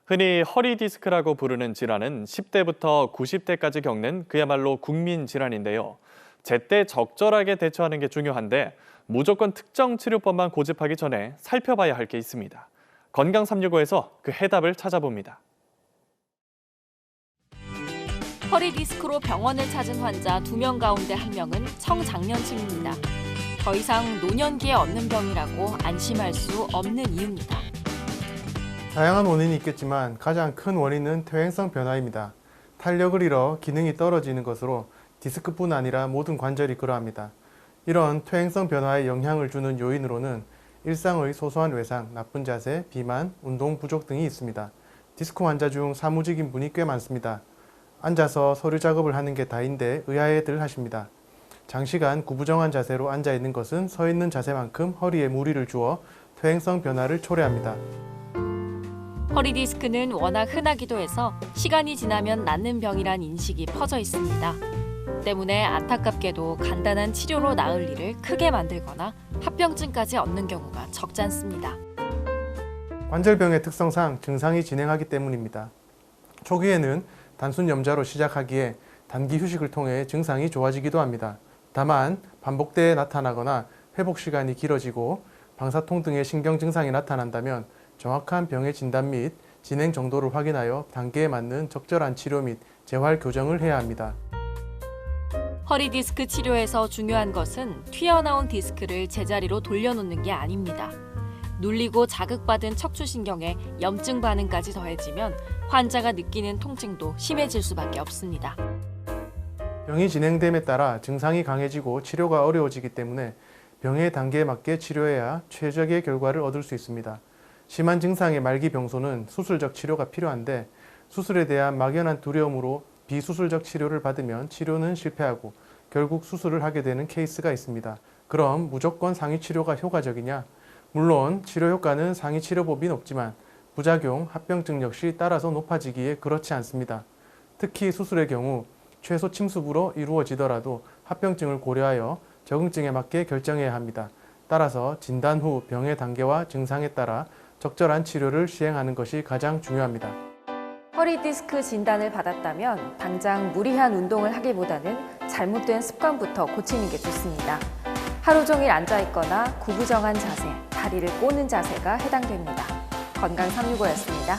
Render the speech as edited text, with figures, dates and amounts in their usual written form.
흔히 허리 디스크라고 부르는 질환은 10대부터 90대까지 겪는 그야말로 국민 질환인데요. 제때 적절하게 대처하는 게 중요한데 무조건 특정 치료법만 고집하기 전에 살펴봐야 할 게 있습니다. 건강 365에서 그 해답을 찾아봅니다. 허리 디스크로 병원을 찾은 환자 2명 가운데 1명은 청장년층입니다. 더 이상 노년기에 얻는 병이라고 안심할 수 없는 이유입니다. 다양한 원인이 있겠지만 가장 큰 원인은 퇴행성 변화입니다. 탄력을 잃어 기능이 떨어지는 것으로 디스크뿐 아니라 모든 관절이 그러합니다. 이런 퇴행성 변화에 영향을 주는 요인으로는 일상의 소소한 외상, 나쁜 자세, 비만, 운동 부족 등이 있습니다. 디스크 환자 중 사무직인 분이 꽤 많습니다. 앉아서 서류 작업을 하는 게 다인데 의아해들 하십니다. 장시간 구부정한 자세로 앉아 있는 것은 서 있는 자세만큼 허리에 무리를 주어 퇴행성 변화를 초래합니다. 허리 디스크는 워낙 흔하기도 해서 시간이 지나면 낫는 병이란 인식이 퍼져 있습니다. 때문에 안타깝게도 간단한 치료로 나을 일을 크게 만들거나 합병증까지 얻는 경우가 적지 않습니다. 관절병의 특성상 증상이 진행하기 때문입니다. 초기에는 단순 염좌로 시작하기에 단기 휴식을 통해 증상이 좋아지기도 합니다. 다만 반복되어 나타나거나 회복 시간이 길어지고 방사통 등의 신경 증상이 나타난다면 정확한 병의 진단 및 진행 정도를 확인하여 단계에 맞는 적절한 치료 및 재활 교정을 해야 합니다. 허리 디스크 치료에서 중요한 것은 튀어나온 디스크를 제자리로 돌려놓는 게 아닙니다. 눌리고 자극받은 척추신경에 염증 반응까지 더해지면 환자가 느끼는 통증도 심해질 수밖에 없습니다. 병이 진행됨에 따라 증상이 강해지고 치료가 어려워지기 때문에 병의 단계에 맞게 치료해야 최적의 결과를 얻을 수 있습니다. 심한 증상의 말기 병소는 수술적 치료가 필요한데 수술에 대한 막연한 두려움으로 비수술적 치료를 받으면 치료는 실패하고 결국 수술을 하게 되는 케이스가 있습니다. 그럼 무조건 상위 치료가 효과적이냐? 물론 치료 효과는 상위 치료법이 높지만 부작용, 합병증 역시 따라서 높아지기에 그렇지 않습니다. 특히 수술의 경우 최소 침수부로 이루어지더라도 합병증을 고려하여 적응증에 맞게 결정해야 합니다. 따라서 진단 후 병의 단계와 증상에 따라 적절한 치료를 시행하는 것이 가장 중요합니다. 허리 디스크 진단을 받았다면 당장 무리한 운동을 하기보다는 잘못된 습관부터 고치는 게 좋습니다. 하루 종일 앉아있거나 구부정한 자세, 다리를 꼬는 자세가 해당됩니다. 건강 365였습니다.